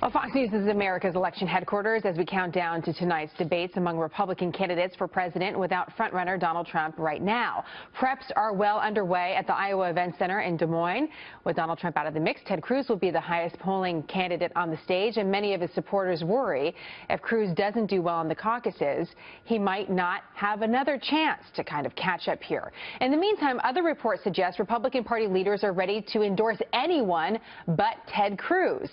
Well, Fox News is America's election headquarters as we count down to tonight's debates among Republican candidates for president without frontrunner Donald Trump right now. Preps are well underway at the Iowa Event Center in Des Moines. With Donald Trump out of the mix, Ted Cruz will be the highest polling candidate on the stage, and many of his supporters worry if Cruz doesn't do well in the caucuses, he might not have another chance to kind of catch up here. In the meantime, other reports suggest Republican Party leaders are ready to endorse anyone but Ted Cruz.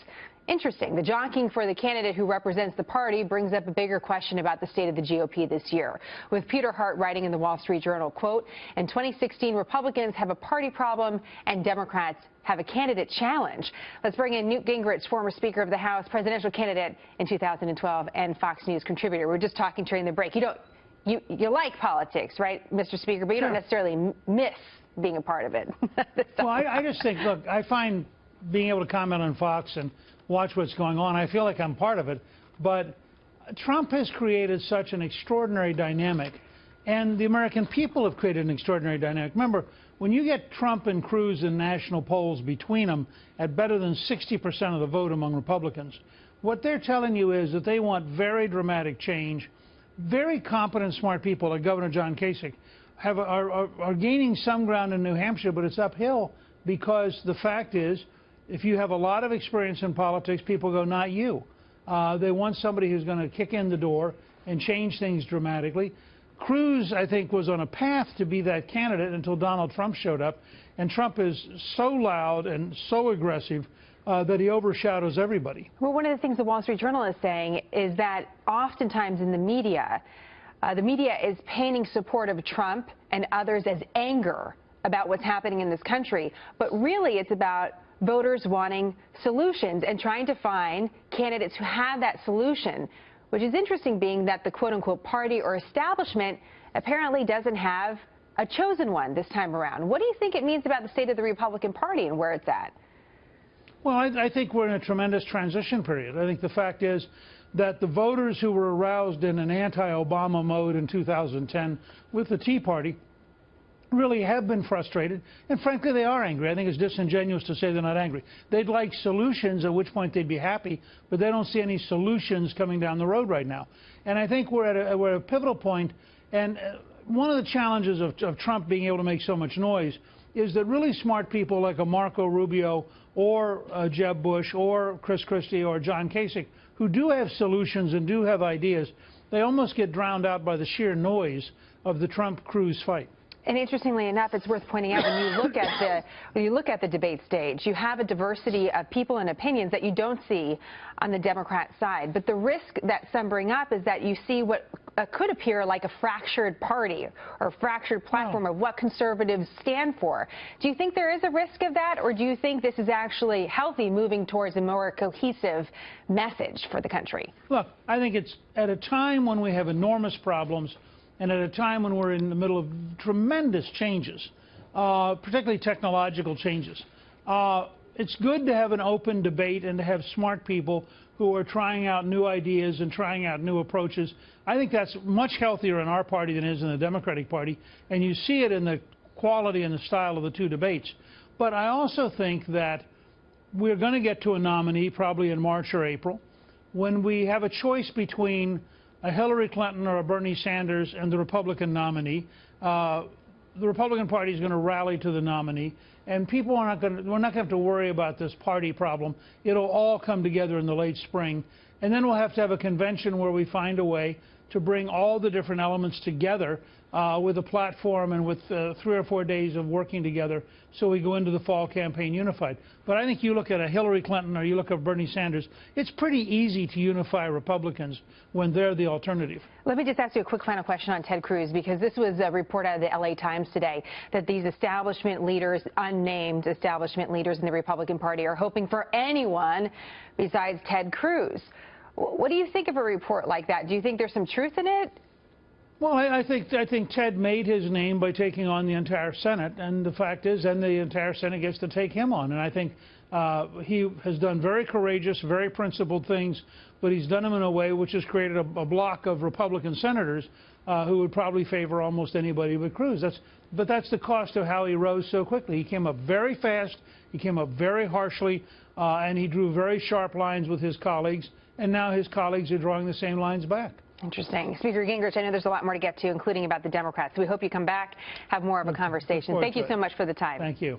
Interesting. The jockeying for the candidate who represents the party brings up a bigger question about the state of the GOP this year. With Peter Hart writing in the Wall Street Journal, quote, in 2016, Republicans have a party problem and Democrats have a candidate challenge. Let's bring in Newt Gingrich, former Speaker of the House, presidential candidate in 2012, and Fox News contributor. We were just talking during the break. You like politics, right, Mr. Speaker, but you don't necessarily miss being a part of it. Well, I just think, look, I find being able to comment on Fox and watch what's going on, I feel like I'm part of it. But Trump has created such an extraordinary dynamic, and the American people have created an extraordinary dynamic. Remember, when you get Trump and Cruz in national polls between them at better than 60% of the vote among Republicans, what they're telling you is that they want very dramatic change. Very competent, smart people like Governor John Kasich are gaining some ground in New Hampshire, but it's uphill because the fact is, if you have a lot of experience in politics, people go, not you. They want somebody who's going to kick in the door and change things dramatically. Cruz, I think, was on a path to be that candidate until Donald Trump showed up. And Trump is so loud and so aggressive that he overshadows everybody. Well, one of the things the Wall Street Journal is saying is that oftentimes in the media is painting support of Trump and others as anger about what's happening in this country. But really, it's about voters wanting solutions and trying to find candidates who have that solution, which is interesting, being that the quote-unquote party or establishment apparently doesn't have a chosen one this time around. What do you think it means about the state of the Republican Party and where it's at? Well, I think we're in a tremendous transition period. I think the fact is that the voters who were aroused in an anti-Obama mode in 2010 with the Tea Party really have been frustrated, and frankly, they are angry. I think it's disingenuous to say they're not angry. They'd like solutions, at which point they'd be happy, but they don't see any solutions coming down the road right now. And I think we're at a pivotal point, and one of the challenges of Trump being able to make so much noise is that really smart people like a Marco Rubio or Jeb Bush or Chris Christie or John Kasich, who do have solutions and do have ideas, they almost get drowned out by the sheer noise of the Trump-Cruz fight. And interestingly enough, it's worth pointing out, when you look at the debate stage, you have a diversity of people and opinions that you don't see on the Democrat side. But the risk that some bring up is that you see what could appear like a fractured party or a fractured platform of what conservatives stand for. Do you think there is a risk of that, or do you think this is actually healthy, moving towards a more cohesive message for the country? Look, I think it's at a time when we have enormous problems, and at a time when we're in the middle of tremendous changes, particularly technological changes. It's good to have an open debate and to have smart people who are trying out new ideas and trying out new approaches. I think that's much healthier in our party than it is in the Democratic Party, and you see it in the quality and the style of the two debates. But I also think that we're going to get to a nominee probably in March or April when we have a choice between a Hillary Clinton or a Bernie Sanders and the Republican nominee. The Republican Party is going to rally to the nominee, and people are not going to, we're not going to have to worry about this party problem. It'll all come together in the late spring, and then we'll have to have a convention where we find a way to bring all the different elements together with a platform and with 3 or 4 days of working together, so we go into the fall campaign unified. But I think you look at a Hillary Clinton or you look at Bernie Sanders, it's pretty easy to unify Republicans when they're the alternative. Let me just ask you a quick final question on Ted Cruz, because this was a report out of the LA Times today that these establishment leaders, unnamed establishment leaders in the Republican Party, are hoping for anyone besides Ted Cruz. What do you think of a report like that? Do you think there's some truth in it? Well, I think Ted made his name by taking on the entire Senate, and the fact is, then the entire Senate gets to take him on. And I think he has done very courageous, very principled things, but he's done them in a way which has created a block of Republican senators who would probably favor almost anybody but Cruz. But that's the cost of how he rose so quickly. He came up very fast. He came up very harshly, and he drew very sharp lines with his colleagues, and now his colleagues are drawing the same lines back. Interesting. Speaker Gingrich, I know there's a lot more to get to, including about the Democrats. We hope you come back, have more of a conversation. Thank you so much for the time. Thank you.